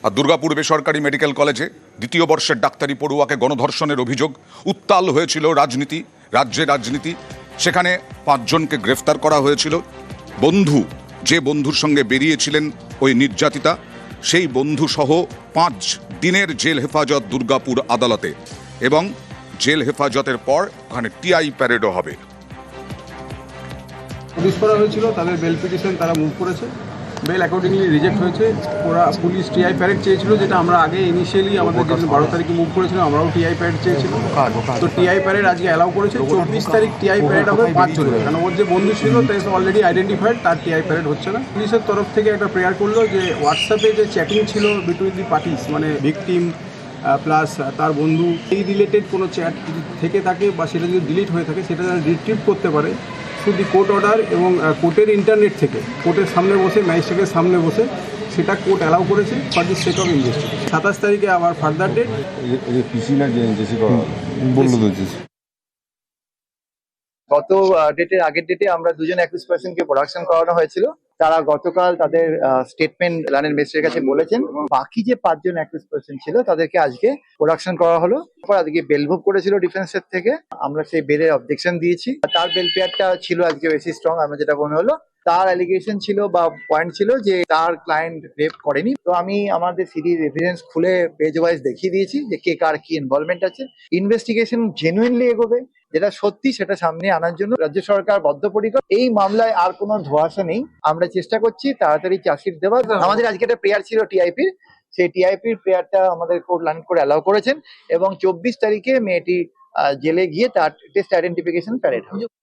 আর দুর্গাপুর বেসরকারি মেডিকেল কলেজে দ্বিতীয় বর্ষের ডাক্তারি পড়ুয়াকে গণধর্ষণের অভিযোগ। উত্তাল হয়েছিল রাজ্যের রাজনীতি। সেখানে 5 জনকে গ্রেফতার করা হয়েছিল। যে বন্ধুর সঙ্গে বেরিয়েছিলেন ওই নির্যাতিতা, সেই বন্ধু সহ 5 দিনের জেল হেফাজত দুর্গাপুর আদালতে, এবং জেল হেফাজতের পর ওখানে টিআই প্যারেডও হবে। পুলিশ করা হয়েছিল, তাদের বেল পিটিশন তারা মুভ করেছে, বেল অ্যাকর্ডিংলি রিজেক্ট হয়েছে। ওরা পুলিশ টিআই প্যারেড চেয়েছিল, যেটা আমরা আগে ইনিশিয়ালি আমাদের যেদিন 12 তারিখে মুভ করেছিলাম আমরাও টিআই প্যারেড চেয়েছিলাম। তো টিআই প্যারেড আজকে অ্যালাউ করেছে। 24 তারিখ টিআই প্যারেড হবে 5 জনের, কারণ ওর যে বন্ধু ছিল তাই অলরেডি আইডেন্টিফাইড, তার টিআই প্যারেড হচ্ছে না। পুলিশের তরফ থেকে একটা প্রেয়ার করলো যে হোয়াটসঅ্যাপে যে চ্যাটিং ছিল বিটুইন দি পার্টিস, মানে ভিকটিম প্লাস তার বন্ধু, এই রিলেটেড কোনো চ্যাট যদি থেকে থাকে বা সেটা যদি ডিলিট হয়ে থাকে সেটা যেন রিট্রিভ করতে পারে শুধু কোর্ট অর্ডার এবং কোর্টের ইন্টারনেট থেকে, কোর্টের সামনে বসে, ম্যাজিস্ট্রেটের সামনে বসে, সেটা কোর্ট অ্যালাউ করেছে for the sake of investigation. 27 তারিখে আবার ফার্দার ডেট। গত আগের ডেটে আমরা 2 জন অ্যাকিউজ পার্সনকে প্রোডাকশন করানো হয়েছিল। তারা গতকাল তাদের স্টেটমেন্ট লার্নের ম্যাজিস্ট্রেটের কাছে বলেছেন। বাকি যে 5 জন অ্যাকিউজ পার্সন ছিল তাদেরকে আজকে প্রোডাকশন করা হলো। আজকে বেল মুভ করেছিল ডিফেন্সের থেকে, আমরা সেই বেলের অবজেকশন দিয়েছি। তার বেল পেয়ারটা ছিল আজকে বেশি স্ট্রং। আমার যেটা মনে হলো, তার অ্যালিগেশন ছিল বা পয়েন্ট ছিল যে তার ক্লায়েন্ট রেপ করেনি। তো আমি আমাদের সিডির এভিডেন্স খুলে পেজ ওয়াইজ দেখিয়ে দিয়েছি যে কে কার কি ইনভলভমেন্ট আছে। ইনভেস্টিগেশন জেনুইনলি এগোবে, যেটা সত্যি সেটা সামনে আনার জন্য রাজ্য সরকার বদ্ধপরিকর। এই মামলায় আর কোনো ধোঁয়াশা নেই, আমরা চেষ্টা করছি তাড়াতাড়ি চার্জশিট দেওয়ার। আমাদের আজকে একটা প্রেয়ার ছিল টিআইপির, সেই টিআইপির প্রেয়ারটা আমাদের কোর্ট লার্ন করে অ্যালাউ করেছেন, এবং 24 তারিখে মেয়েটি জেলে গিয়ে তার টেস্ট আইডেন্টিফিকেশন প্যারেড হবে।